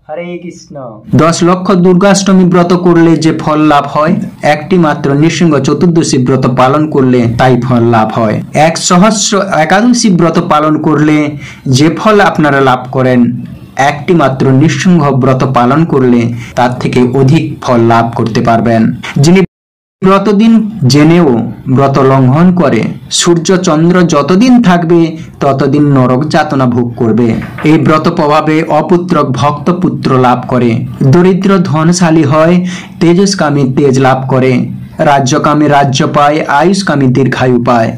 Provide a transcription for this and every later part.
হরে কৃষ্ণ। 10 লক্ষ দুর্গাষ্টমী ব্রত করলে যে ফল লাভ হয়, একটি মাত্র নৃসিংহ চতুর্দশী ব্রত পালন করলে তাই ফল লাভ হয়। 1 সহস্র একাদশী ব্রত পালন করলে যে ফল আপনারা লাভ করেন, একটি মাত্র নৃসিংহ ব্রত পালন করলে তার থেকে অধিক ফল লাভ করতে পারবেন। যিনি ব্রতদিন জেনেও ব্রত লঙ্ঘন করে, সূর্য চন্দ্র যতদিন থাকবে ততদিন নরক যাতনা ভোগ করবে। এই ব্রত প্রভাবে অপুত্রক ভক্ত পুত্র লাভ করে, দরিদ্র ধনশালী হয়, তেজস্কামী তেজ লাভ করে, রাজ্যকামী রাজ্য পায়, আয়ুষ্কামী দীর্ঘায়ু পায়।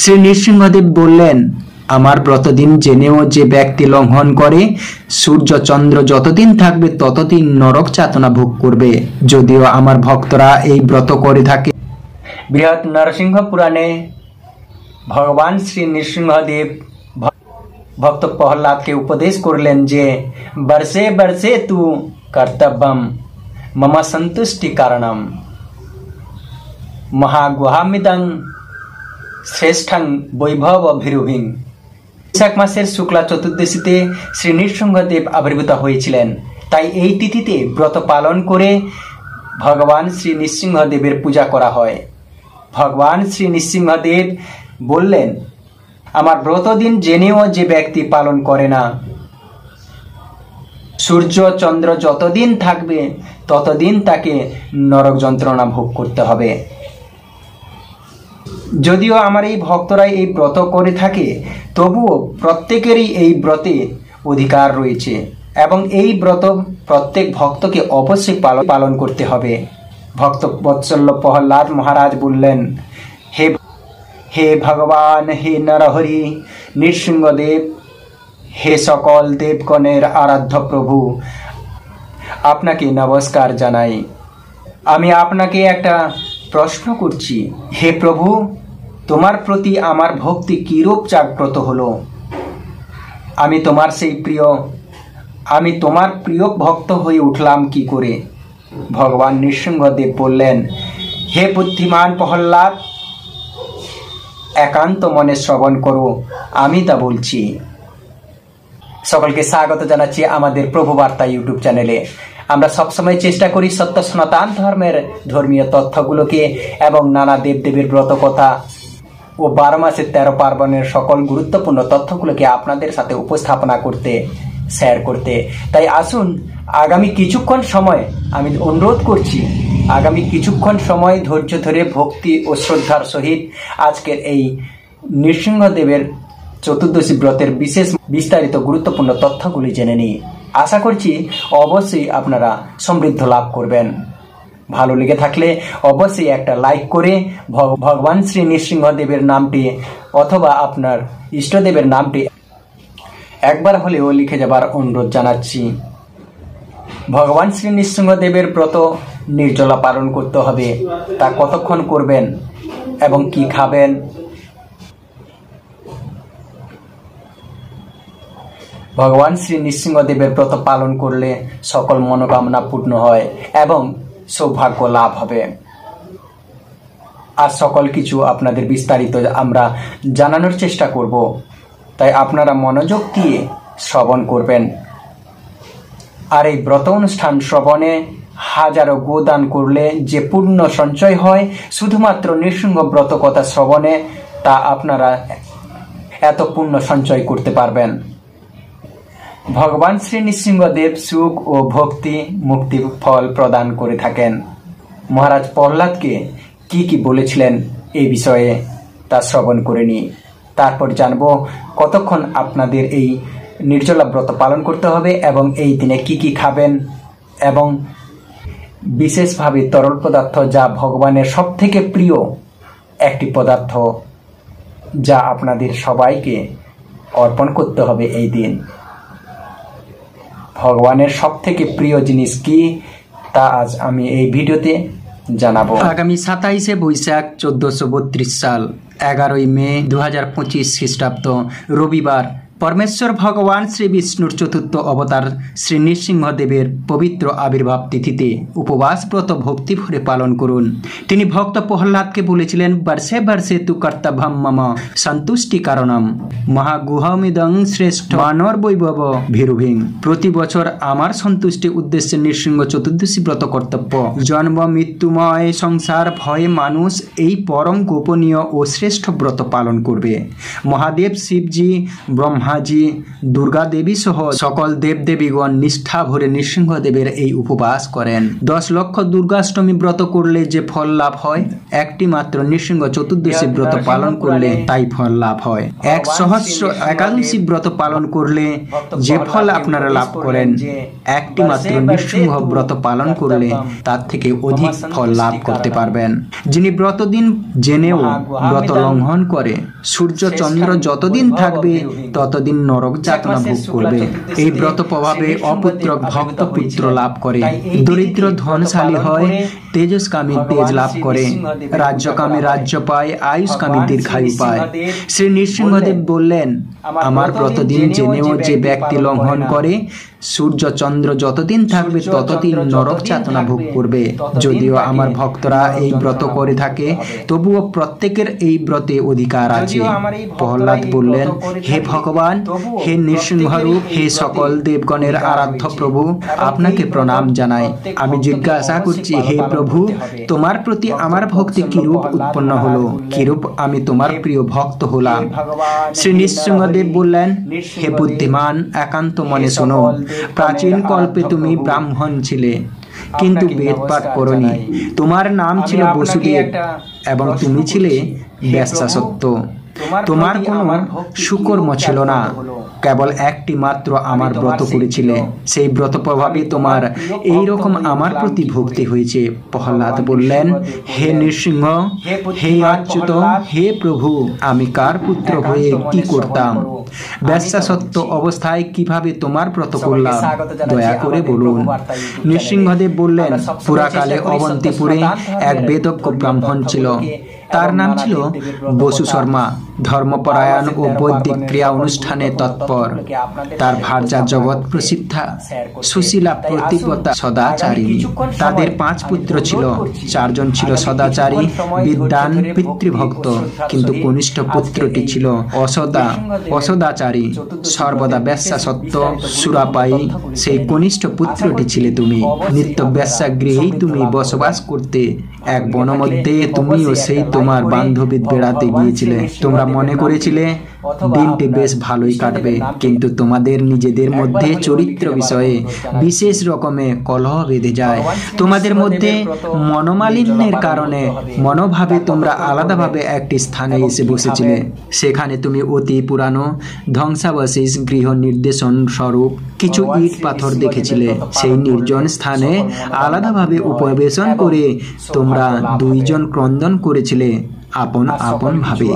শ্রী নৃসিংহদেব বললেন, আমার ব্রতদিন জেনেও যে ব্যক্তি লঙ্ঘন করে, সূর্য চন্দ্র যতদিন থাকবে ততদিন নরক যাতনা ভোগ করবে। যদিও আমার ভক্তরা এই ব্রত করে থাকে। বৃহৎ নরসিংহ পুরাণে ভগবান শ্রী নৃসিংহদেব ভক্ত প্রহ্লাদকে উপদেশ করলেন যে বর্ষে বর্ষে তু কর্তব্যম মম সন্তুষ্টি কারণম মহাগুহামিদং শ্রেষ্ঠং বৈভব ভীরুভিং। বৈশাখ মাসের শুক্লা চতুর্দশীতে শ্রী নৃসিংহদেব আবির্ভূত হয়েছিলেন। তাই এই তিথিতে ব্রত পালন করে ভগবান শ্রী নৃসিংহদেবের পূজা করা হয়। ভগবান শ্রী নৃসিংহদেব বললেন, আমার ব্রতদিন জেনেও যে ব্যক্তি পালন করে না, সূর্য চন্দ্র যতদিন থাকবে ততদিন তাকে নরক যন্ত্রণা ভোগ করতে হবে। যদিও আমার এই ভক্তরা এই ব্রত করে থাকে, তবুও প্রত্যেকেরই এই ব্রতে অধিকার রয়েছে এবং এই ব্রত প্রত্যেক ভক্তকে অবশ্যই পালন করতে হবে। ভক্ত বৎসল্য প্রহ্লাদ মহারাজ বললেন, হে ভগবান, হে নরহরি নৃসিংহদেব, হে সকল দেবগণের আরাধ্য প্রভু, আপনাকে নমস্কার জানাই। আমি আপনাকে একটা প্রশ্ন করছি। হে প্রভু, তোমার প্রতি আমার ভক্তি কিরূপ জাগ্রত হলো? আমি তোমার প্রিয় ভক্ত হয়ে উঠলাম কি করে? ভগবান নৃসিংহদেব বললেন, হে বুদ্ধিমান প্রহ্লাদ, একান্ত মনে শ্রবণ করো, আমি তা বলছি। সকলকে স্বাগত জানাচ্ছি আমাদের প্রভু বার্তা ইউটিউব চ্যানেলে। আমরা সবসময় চেষ্টা করি সত্য সনাতন ধর্মের ধর্মীয় তথ্যগুলোকে এবং নানা দেবদেবীর ব্রত কথা ও 12 মাসের 13 পার্বণের সকল গুরুত্বপূর্ণ তথ্যগুলোকে আপনাদের সাথে উপস্থাপনা করতে, শেয়ার করতে। তাই আসুন, আগামী কিছুক্ষণ সময় আমি অনুরোধ করছি, আগামী কিছুক্ষণ সময় ধৈর্য ধরে ভক্তি ও শ্রদ্ধার সহিত আজকের এই নৃসিংহদেবের চতুর্দশী ব্রতের বিশেষ বিস্তারিত গুরুত্বপূর্ণ তথ্যগুলি জেনে নিই। আশা করছি অবশ্যই আপনারা সমৃদ্ধ লাভ করবেন। ভালো লেগে থাকলে অবশ্যই একটা লাইক করে ভগবান শ্রী নৃসিংহদেবের নামটি অথবা আপনার ইষ্টদেবের নামটি একবার হলেও লিখে যাবার অনুরোধ জানাচ্ছি। ভগবান শ্রী নৃসিংহদেবের ব্রত নির্জলা পালন করতে হবে। তা কতক্ষণ করবেন এবং কি খাবেন? ভগবান শ্রী নৃসিংহদেবের ব্রত পালন করলে সকল মনোকামনা পূর্ণ হয় এবং সৌভাগ্য লাভ হবে। আর সকল কিছু আপনাদের বিস্তারিত আমরা জানানোর চেষ্টা করব, তাই আপনারা মনোযোগ দিয়ে শ্রবণ করবেন। আর এই ব্রত অনুষ্ঠান শ্রবণে হাজারো গোদান করলে যে পুণ্য সঞ্চয় হয়, শুধুমাত্র নৃসিংহ ব্রত কথা শ্রবণে তা আপনারা এত পুণ্য সঞ্চয় করতে পারবেন। ভগবান শ্রী নৃসিংহদেব সুখ ও ভক্তি মুক্তি ফল প্রদান করে থাকেন। মহারাজ প্রহ্লাদকে কি কি বলেছিলেন এই বিষয়ে তা শ্রবণ করে নিই। তারপর জানবো কতক্ষণ আপনাদের এই নির্জলা ব্রত পালন করতে হবে এবং এই দিনে কি কি খাবেন এবং বিশেষভাবে তরল পদার্থ যা ভগবানের সব থেকে প্রিয় একটি পদার্থ, যা আপনাদের সবাইকে অর্পণ করতে হবে এই দিন। ভগবানের সব থেকে প্রিয় জিনিস কি তা আজ আমি এই ভিডিওতে জানাবো। আগামী 27শে বৈশাখ 1432 সাল 11ই মে 2025 খ্রিস্টাব্দ রবিবার परमेश्वर भगवान श्री विष्णुर चतुर्थ अवतार श्री नृसिंहदेवेर पवित्र आविर्भाव तिथिते उपवास व्रत भक्ति भरे पालन करुन। तिनि भक्त प्रहलादके बोलेছিলেন वर्षे वर्षे तु कर्तव्यम मम सन्तुष्टि कारणम महागुहमिदं श्रेष्ठ मानर वैभव भीरुभिं। प्रति बछर आमार सन्तुष्टि उद्देश्ये नृसिंह चतुर्दशी व्रत कर्तव्य। जन्म मृत्युमय संसार भये मानुष এই परम गोपनीय और श्रेष्ठ व्रत पालन करबे। महादेव शिवजी ब्रह्माजी दुर्गा देवी सह सकल देव देवीगण निष्ठा भरे नृसिंहदेवेर এই उपवास करें। 10 লক্ষ দুর্গাষ্টমী व्रत করলে যে ফল লাভ হয় একটি মাত্র নৃসিংহ চতুর্দশী व्रत পালন করলে তাই ফল লাভ হয়। 1 সহস্র একাদশী व्रत পালন করলে যে ফল আপনারা লাভ করেন একটি মাত্র নৃসিংহ व्रत পালন করলে তার থেকে অধিক ফল লাভ করতে পারবেন। যিনি ব্রত দিন জেনেও ব্রত লঙ্ঘন করে সূর্য চন্দ্র যতদিন থাকবে ততদিন নরক যাতনা ভোগ করবে। এই ব্রত প্রভাবে অপুত্রক ভক্ত পুত্র লাভ করে, দরিদ্র ধনশালী হয়, তেজস্কামী তেজ লাভ করে, রাজ্যকামী রাজ্য পায়, আয়ুষ্কামী দীর্ঘায়ু পায়। শ্রী নৃসিংহদেব বললেন আমার ব্রত দিন জেনেও যে ব্যক্তি লঙ্ঘন করে সূর্য চন্দ্র যতদিন থাকবে ততদিন নরক যাতনা ভোগ করবে। যদিও আমার ভক্তরা এই ব্রত করে থাকে তবুও প্রত্যেকের এই ব্রতে অধিকার আছে। প্রহ্লাদ বললেন হে ভগবান, হে নৃসিংহরূপ, হে সকল দেবগণের আরাধ্য প্রভু, আপনাকে প্রণাম জানাই। আমি জিজ্ঞাসা করছি হে প্রভু, তোমার প্রতি আমার ভক্তি কিরূপ উৎপন্ন হলো, কিরূপ আমি তোমার প্রিয় ভক্ত হলাম। শ্রী নৃসিংহদেব বললেন হে বুদ্ধিমান, একান্ত মনে শোনো। প্রাচীন কল্পে তুমি ব্রাহ্মণ ছিলে কিন্তু বেদ পাঠ করনি। তোমার নাম ছিল বসুদেব এবং তুমি ছিলে বেশ্যাসত্য। তোমার কোনো সুকর্ম ছিল না, কেবল একটি মাত্র আমার ব্রত করেছিলে। সেই ব্রত প্রভাবে তোমার এই রকম আমার প্রতি ভক্তি হয়েছে। প্রহ্লাদ বললেন হে নৃসিংহ, হে অচ্যুত, হে প্রভু, আমি কার পুত্র হয়ে কি করতাম? বেশ্যাসত্য অবস্থায় কিভাবে তোমার ব্রত করলাম দয়া করে বলুন। নৃসিংহদেব বললেন পুরাকালে অবন্তিপুরে এক বেদজ্ঞ ব্রাহ্মণ ছিল। তার নাম ছিল বসু শর্মা। ধর্মপরায়ণ ও বৈদিক ক্রিয়া অনুষ্ঠানে তৎপর। তার ভার্যা জগৎ প্রসিদ্ধা সুশীলা প্রতিপতা সদাচারিণী। তাদের 5 পুত্র ছিল। 4 জন ছিল সদাচারী বিদ্বান পিতৃভক্ত, কিন্তু কনিষ্ঠ পুত্রটি ছিল অসদাচারী সর্বদা বেশ্যাসত্য সুরাপায়ী। সেই কনিষ্ঠ পুত্রটি ছিলে তুমি। নিত্য বেশ্যাগৃহেই তুমি বসবাস করতে। এক বন মধ্যে তুমি ও সেই তোমার বান্ধবী বেড়াতে গিয়েছিলে। তোমরা মনে করেছিলে দিনটি বেশ ভালোই কাটবে, কিন্তু তোমাদের নিজেদের মধ্যে চরিত্র বিষয়ে বিশেষ রকমে কলহ বেঁধে যায়। তোমাদের মধ্যে মনোমালিন্যের কারণে মনোভাবে তোমরা আলাদাভাবে একটি স্থানে এসে বসেছিলে। সেখানে তুমি অতি পুরানো ধ্বংসাবশেষ গৃহ নির্দেশন স্বরূপ কিছু ইট পাথর দেখেছিলে। সেই নির্জন স্থানে আলাদাভাবে উপবেশন করে তোমরা 2 জন ক্রন্দন করেছিলে আপন আপন ভাবে।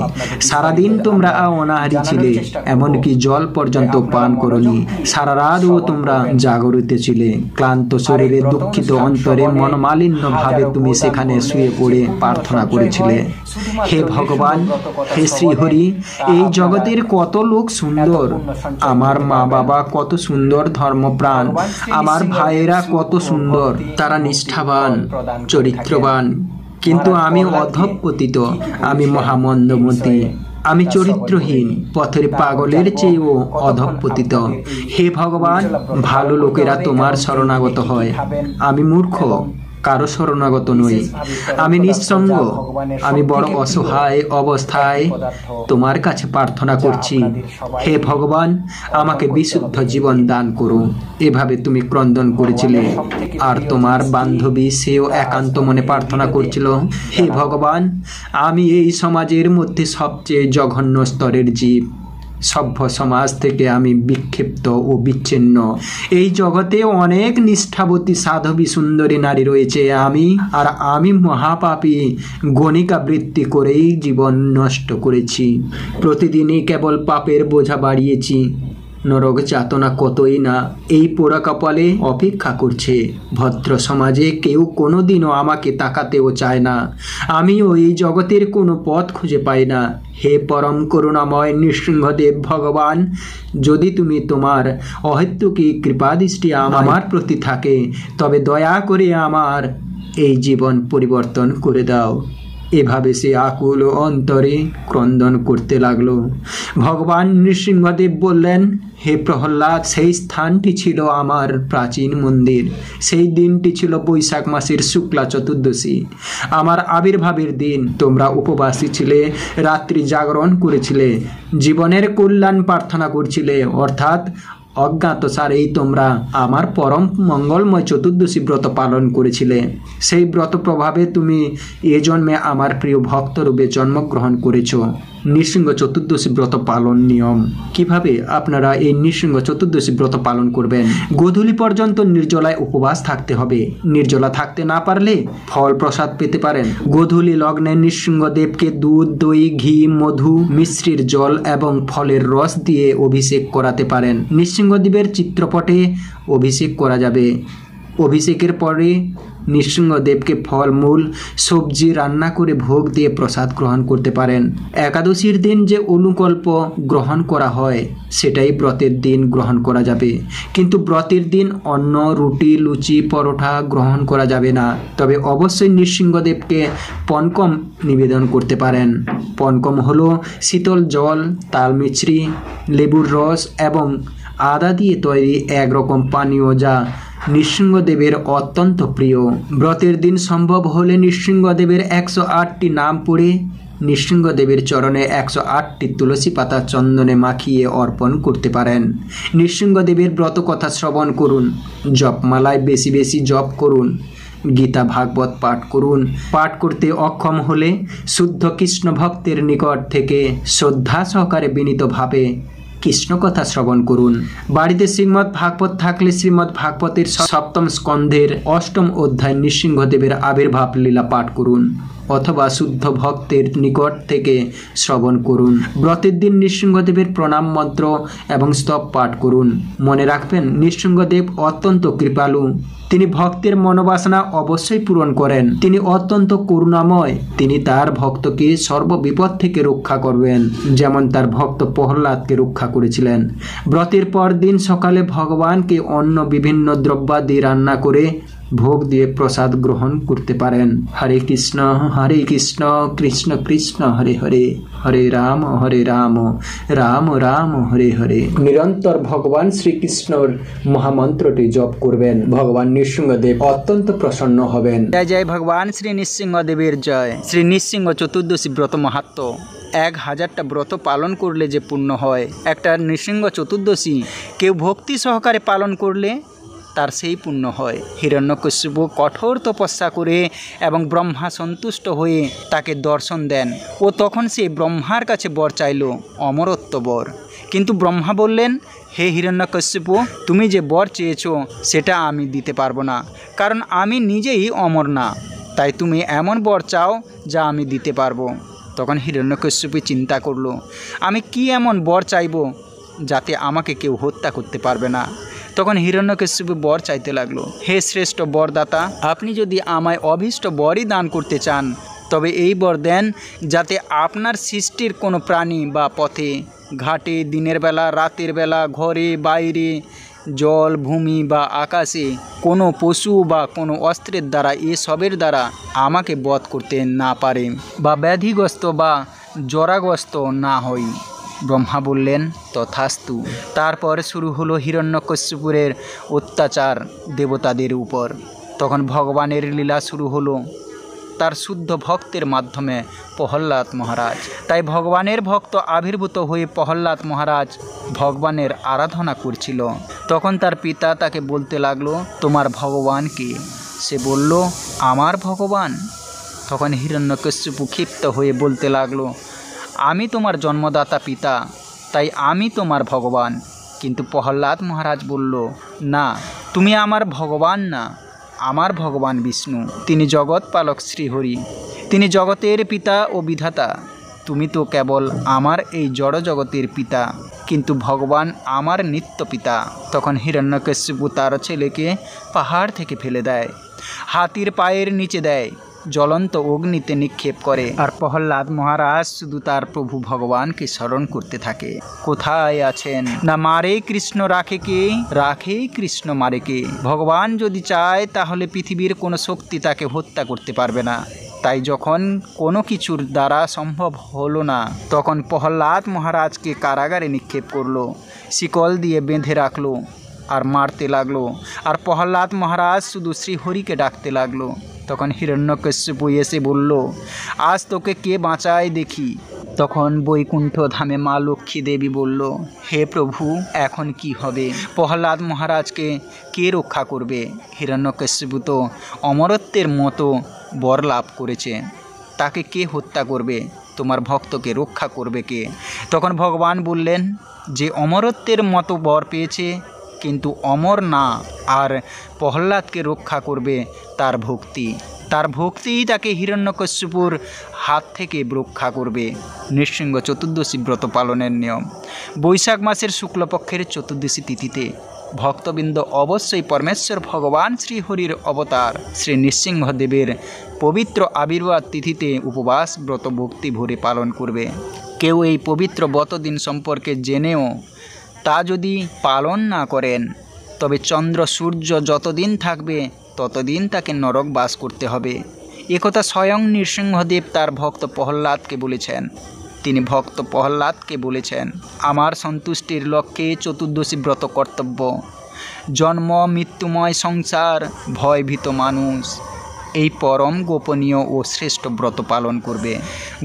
সারাদিন তোমরা অনাহারী ছিলে, এমনকি জল পর্যন্ত পান করনি। সারা রাতও তোমরা জাগরিত ছিলে। ক্লান্ত শরীরে দুঃখিত অন্তরে মনোমালিন্য ভাবে তুমি সেখানে শুয়ে পড়ে প্রার্থনা করেছিলে হে ভগবান, হে শ্রীহরি, এই জগতের কত লোক সুন্দর, আমার মা বাবা কত সুন্দর ধর্মপ্রাণ, আমার ভাইয়েরা কত সুন্দর, তারা নিষ্ঠাবান চরিত্রবান, কিন্তু আমি অধঃপতিত, আমি মহামন্দমতি, আমি চরিত্রহীন, পথের পাগলের চেয়েও অধঃপতিত। হে ভগবান, ভালো লোকেরা তোমার শরণাগত হয়, আমি মূর্খ, কারো শরণাগত নই, আমি নিঃসঙ্গ, আমি বড় অসহায় অবস্থায় তোমার কাছে প্রার্থনা করছি। হে ভগবান, আমাকে বিশুদ্ধ জীবন দান করো। এভাবে তুমি ক্রন্দন করেছিলে। আর তোমার বান্ধবী সেও একান্ত মনে প্রার্থনা করছিল, হে ভগবান, আমি এই সমাজের মধ্যে সবচেয়ে জঘন্য স্তরের জীব। সভ্য সমাজ থেকে আমি বিক্ষিপ্ত ও বিচ্ছিন্ন। এই জগতে অনেক নিষ্ঠাবতী সাধবী সুন্দরী নারী রয়েছে, আমি মহাপাপী গণিকা বৃত্তি করেই জীবন নষ্ট করেছি। প্রতিদিনই কেবল পাপের বোঝা বাড়িয়েছি। নরক যাতনা কতই না এই পোড়া কপালে অপেক্ষা করছে। ভদ্র সমাজে কেউ কোনোদিনও আমাকে তাকাতেও চায় না। আমিও এই জগতের কোনো পথ খুঁজে পাই না। হে পরম করুণাময় নৃসিংহদেব ভগবান, যদি তুমি তোমার অহেতুকী কৃপাদৃষ্টি আমার প্রতি থাকে, তবে দয়া করে আমার এই জীবন পরিবর্তন করে দাও। এভাবে সে আকুল অন্তরে ক্রন্দন করতে লাগলো। ভগবান নৃসিংহদেব বললেন, হে প্রহ্লাদ, সেই স্থানটি ছিল আমার প্রাচীন মন্দির। সেই দিনটি ছিল বৈশাখ মাসের শুক্লা চতুর্দশী, আমার আবির্ভাবের দিন। তোমরা উপবাসী ছিলে, রাত্রি জাগরণ করেছিলে, জীবনের কল্যাণ প্রার্থনা করছিলে, অর্থাৎ অজ্ঞাতসারেই তোমরা আমার পরম মঙ্গলময় চতুর্দশী ব্রত পালন করেছিলে। সেই ব্রত প্রভাবে তুমি এ জন্মে আমার প্রিয় ভক্তরূপে জন্মগ্রহণ করেছ। নৃসিংহ চতুর্দশী ব্রত পালন নিয়ম। কিভাবে আপনারা এই নৃসিংহ চতুর্দশী ব্রত পালন করবেন? গোধূলি পর্যন্ত নির্জলায় উপবাস থাকতে হবে। নির্জলা থাকতে না পারলে ফল প্রসাদ পেতে পারেন। গোধূলি লগ্নে নৃসিংহদেবকে দুধ, দই, ঘি, মধু, মিশ্রির জল এবং ফলের রস দিয়ে অভিষেক করাতে পারেন। নৃসিংহদেবের চিত্রপটে অভিষেক করা যাবে। অভিষেকের পরে নৃসিংহদেবকে ফলমূল সবজি রান্না করে ভোগ দিয়ে প্রসাদ গ্রহণ করতে পারেন। একাদশীর দিন যে অনুকল্প গ্রহণ করা হয় সেটাই ব্রতের দিন গ্রহণ করা যাবে, কিন্তু ব্রতের দিন অন্ন, রুটি, লুচি, পরোটা গ্রহণ করা যাবে না। তবে অবশ্যই নৃসিংহদেবকে পনকম নিবেদন করতে পারেন। পনকম হলো শীতল জল, তাল মিছরি, লেবুর রস এবং আদা দিয়ে তৈরি একরকম পানীয়, যা নৃসিংহদেবের অত্যন্ত প্রিয়। ব্রতের দিন সম্ভব হলে নৃসিংহদেবের 108টি নাম পড়ে নৃসিংহদেবের চরণে 108টি তুলসী পাতা চন্দনে মাখিয়ে অর্পণ করতে পারেন। নৃসিংহদেবের ব্রত কথা শ্রবণ করুন, জপমালায় বেশি বেশি জপ করুন, গীতা ভাগবত পাঠ করুন। পাঠ করতে অক্ষম হলে শুদ্ধ কৃষ্ণ ভক্তের নিকট থেকে শ্রদ্ধা সহকারে বিনীতভাবে কৃষ্ণ কথা শ্রবণ করুন। বাড়িতে শ্রীমদ্ ভাগবত থাকলে শ্রীমদ্ ভাগবতের 7ম স্কন্ধের 8ম অধ্যায় নৃসিংহদেবের আবির্ভাব লীলা পাঠ করুন, অথবা শুদ্ধ ভক্তের নিকট থেকে শ্রবণ করুন। ব্রতের দিন নৃসিংহদেবের প্রণাম মন্ত্র এবং স্তব পাঠ করুন। মনে রাখবেন, নৃসিংহদেব অত্যন্ত কৃপালু। তিনি ভক্তের মনোবাসনা অবশ্যই পূরণ করেন। তিনি অত্যন্ত করুণাময়। তিনি তার ভক্তকে সর্ববিপদ থেকে রক্ষা করবেন, যেমন তার ভক্ত প্রহ্লাদকে রক্ষা করেছিলেন। ব্রতের পর দিন সকালে ভগবানকে অন্য বিভিন্ন দ্রব্যাদি রান্না করে ভোগ দিয়ে প্রসাদ গ্রহণ করতে পারেন। হরে কৃষ্ণ কৃষ্ণ কৃষ্ণ হরে হরে, হরে রাম রাম রাম হরে হরে। নিরন্তর ভগবান শ্রীকৃষ্ণর মহামন্ত্রটি জপ করবেন। ভগবান নৃসিংহদেব অত্যন্ত প্রসন্ন হবেন। জয় জয় ভগবান শ্রী নৃসিংহদেবের জয়। শ্রী নৃসিংহ চতুর্দশী ব্রত মাহাত্ম্য। 1000টা ব্রত পালন করলে যে পুণ্য হয়, একটা নৃসিংহ চতুর্দশী কেউ ভক্তি সহকারে পালন করলে তার সেই পুণ্য হয়। হিরণ্যকশিপু কঠোর তপস্যা করে এবং ব্রহ্মা সন্তুষ্ট হয়ে তাকে দর্শন দেন, ও তখন সে ব্রহ্মার কাছে বর চাইল, অমরত্ব বর। কিন্তু ব্রহ্মা বললেন, হে হিরণ্যকশিপু, তুমি যে বর চেয়েছো সেটা আমি দিতে পারবো না, কারণ আমি নিজেই অমর না। তাই তুমি এমন বর চাও যা আমি দিতে পারবো। তখন হিরণ্যকশিপু চিন্তা করলো, আমি কি এমন বর চাইব যাতে আমাকে কেউ হত্যা করতে পারবে না। তখন হিরণ্যকশিপু বর চাইতে লাগলো, হে শ্রেষ্ঠ বরদাতা, আপনি যদি আমায় অভীষ্ট বরই দান করতে চান, তবে এই বর দেন যাতে আপনার সৃষ্টির কোনো প্রাণী বা পথে ঘাটে, দিনের বেলা, রাতের বেলা, ঘরে বাইরে, জল, ভূমি বা আকাশে কোনো পশু বা কোনো অস্ত্রের দ্বারা, এসবের দ্বারা আমাকে বধ করতে না পারে বা ব্যাধিগ্রস্ত বা জরাগ্রস্ত না হই। ব্রহ্মা বললেন, তথাস্তু। তারপর শুরু হলো হিরণ্যকশিপুরের অত্যাচার দেবতাদের উপর। তখন ভগবানের লীলা শুরু হলো তার শুদ্ধ ভক্তের মাধ্যমে, প্রহ্লাদ মহারাজ। তাই ভগবানের ভক্ত আবির্ভূত হয়ে প্রহ্লাদ মহারাজ ভগবানের আরাধনা করছিল। তখন তার পিতা তাকে বলতে লাগলো, তোমার ভগবান কে? সে বলল, আমার ভগবান। তখন হিরণ্যকশিপু ক্ষিপ্ত হয়ে বলতে লাগলো, আমি তোমার জন্মদাতা পিতা, তাই আমি তোমার ভগবান। কিন্তু প্রহ্লাদ মহারাজ বলল, না, তুমি আমার ভগবান না, আমার ভগবান বিষ্ণু। তিনি জগৎ পালক শ্রীহরি, তিনি জগতের পিতা ও বিধাতা। তুমি তো কেবল আমার এই জড় জগতের পিতা, কিন্তু ভগবান আমার নিত্য পিতা। তখন হিরণ্যকশিপু তার ছেলেকে পাহাড় থেকে ফেলে দেয়, হাতির পায়ের নিচে দেয়, জ্বলন্ত অগ্নিতে নিক্ষেপ করে। আর প্রহ্লাদ মহারাজ শুধু তার প্রভু ভগবানকে স্মরণ করতে থাকে। কোথায় আছেন? না মারে কৃষ্ণ রাখে কে, রাখে কৃষ্ণ মারে কে। ভগবান যদি চায় তাহলে পৃথিবীর কোনো শক্তি তাকে হত্যা করতে পারবে না। তাই যখন কোনো কিছুর দ্বারা সম্ভব হলো না, তখন প্রহ্লাদ মহারাজকে কারাগারে নিক্ষেপ করলো, শিকল দিয়ে বেঁধে রাখলো আর মারতে লাগলো। আর প্রহ্লাদ মহারাজ শুধু শ্রীহরিকে ডাকতে লাগলো। তখন হিরণ্যকশিপু এসে বলল, আজ তোকে কে বাঁচায় দেখি। তখন বৈকুণ্ঠ ধামে মা লক্ষ্মী দেবী বলল, হে প্রভু, এখন কি হবে? প্রহ্লাদ মহারাজকে কে রক্ষা করবে? হিরণ্যকশিপু তো অমরত্বের মতো বর লাভ করেছে, তাকে কে হত্যা করবে? তোমার ভক্তকে রক্ষা করবে কে? তখন ভগবান বললেন, যে অমরত্বের মতো বর পেয়েছে কিন্তু অমর না, আর প্রহ্লাদকে রক্ষা করবে তার ভক্তি। তার ভক্তিই তাকে হিরণ্যকশিপুর হাত থেকে রক্ষা করবে। নৃসিংহ চতুর্দশী ব্রত পালনের নিয়ম। বৈশাখ মাসের শুক্লপক্ষের চতুর্দশী তিথিতে ভক্তবৃন্দ অবশ্যই পরমেশ্বর ভগবান শ্রীহরির অবতার শ্রী নৃসিংহদেবের পবিত্র আবির্ভাব তিথিতে উপবাস ব্রত ভক্তি ভরে পালন করবে। কেউ এই পবিত্র ব্রতদিন সম্পর্কে জেনেও তা যদি পালন না করেন, তবে চন্দ্র সূর্য যতদিন থাকবে ততদিন তাকে নরক বাস করতে হবে। একথা স্বয়ং নৃসিংহদেব তার ভক্ত প্রহ্লাদকে বলেছেন। তিনি ভক্ত প্রহ্লাদকে বলেছেন, আমার সন্তুষ্টির লক্ষ্যে চতুর্দশী ব্রত কর্তব্য। জন্ম মৃত্যুময় সংসার, ভয়ভীত মানুষ এই পরম গোপনীয় ও শ্রেষ্ঠ ব্রত পালন করবে।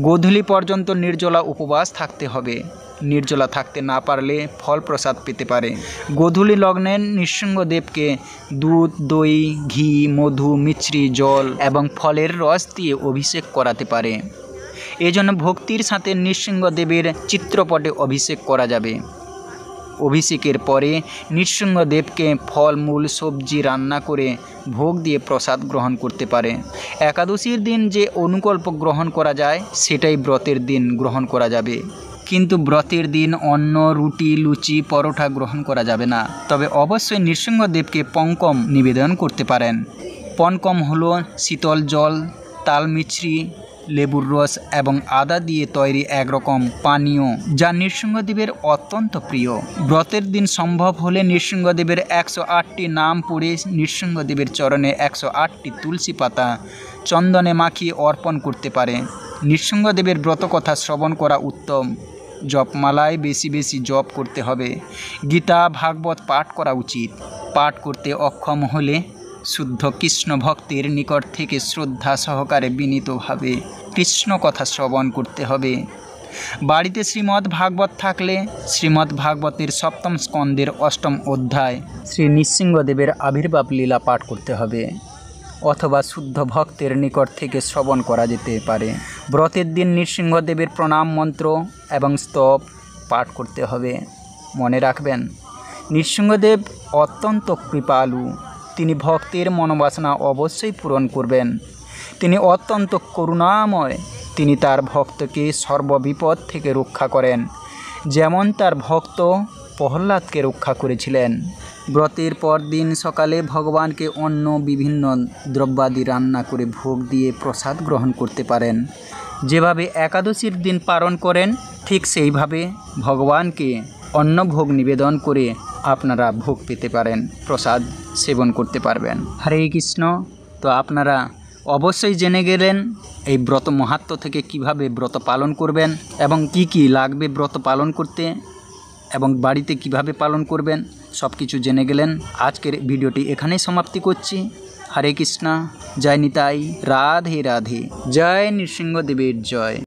গোধূলি পর্যন্ত নির্জলা উপবাস থাকতে হবে। নির্জলা থাকতে না পারলে ফল প্রসাদ পেতে পারে। গোধূলি লগ্নে নৃসিংহদেবকে দুধ, দই, ঘি, মধু, মিছরি, জল এবং ফলের রস দিয়ে অভিষেক করাতে পারে। এজন্য ভক্তির সাথে নৃসিংহদেবের চিত্রপটে অভিষেক করা যাবে। অভিষেকের পরে নৃসিংহদেবকে ফলমূল সবজি রান্না করে ভোগ দিয়ে প্রসাদ গ্রহণ করতে পারে। একাদশীর দিন যে অনুকল্প গ্রহণ করা যায় সেটাই ব্রতের দিন গ্রহণ করা যাবে, কিন্তু ব্রতের দিন অন্ন, রুটি, লুচি, পরোটা গ্রহণ করা যাবে না। তবে অবশ্যই নৃসিংহদেবকে পঙ্কম নিবেদন করতে পারেন। পনকম হলো শীতল জল, তাল মিছরি, লেবুর রস এবং আদা দিয়ে তৈরি একরকম পানীয়, যা নৃসিংহদেবের অত্যন্ত প্রিয়। ব্রতের দিন সম্ভব হলে নৃসিংহদেবের 108টি নাম পড়ে নৃসিংহদেবের চরণে 108টি তুলসী পাতা চন্দনে মাখিয়ে অর্পণ করতে পারে। নৃসিংহদেবের ব্রতকথা শ্রবণ করা উত্তম। জপমালায় বেশি বেশি জপ করতে হবে। গীতা, ভাগবত পাঠ করা উচিত। পাঠ করতে অক্ষম হলে শুদ্ধ কৃষ্ণ ভক্তের নিকট থেকে শ্রদ্ধা সহকারে বিনীতভাবে কৃষ্ণ কথা শ্রবণ করতে হবে। বাড়িতে শ্রীমদ্ ভাগবত থাকলে শ্রীমদ্ ভাগবতের সপ্তম স্কন্দের 8ম অধ্যায় শ্রী নৃসিংহদেবের আবির্ভাব লীলা পাঠ করতে হবে, অথবা শুদ্ধ ভক্তের নিকট থেকে শ্রবণ করা যেতে পারে। ব্রতের দিন নৃসিংহদেবের প্রণাম মন্ত্র এবং স্তব পাঠ করতে হবে। মনে রাখবেন, নৃসিংহদেব অত্যন্ত কৃপালু। তিনি ভক্তের মনোবাসনা অবশ্যই পূরণ করবেন। তিনি অত্যন্ত করুণাময়। তিনি তার ভক্তকে সর্ববিপদ থেকে রক্ষা করেন, যেমন তার ভক্ত প্রহ্লাদকে রক্ষা করেছিলেন। ব্রতের পর দিন সকালে ভগবানকে অন্ন, বিভিন্ন দ্রব্যাদি রান্না করে ভোগ দিয়ে প্রসাদ গ্রহণ করতে পারেন। যেভাবে একাদশীর দিন পালন করেন, ঠিক সেইভাবে ভগবানকে অন্নভোগ নিবেদন করে আপনারা ভোগ পেতে পারেন, প্রসাদ সেবন করতে পারবেন। হরে কৃষ্ণ। তো আপনারা অবশ্যই জেনে গেলেন এই ব্রত মাহাত্ম্য থেকে কিভাবে ব্রত পালন করবেন এবং কি কি লাগবে ব্রত পালন করতে, এবং বাড়িতে কিভাবে পালন করবেন, সব কিছু জেনে গেলেন। আজকের ভিডিওটি এখানেই সমাপ্তি করছি। হরে কৃষ্ণ। জয় নিতাই। রাধে রাধে। জয় নৃসিংহদেবের জয়।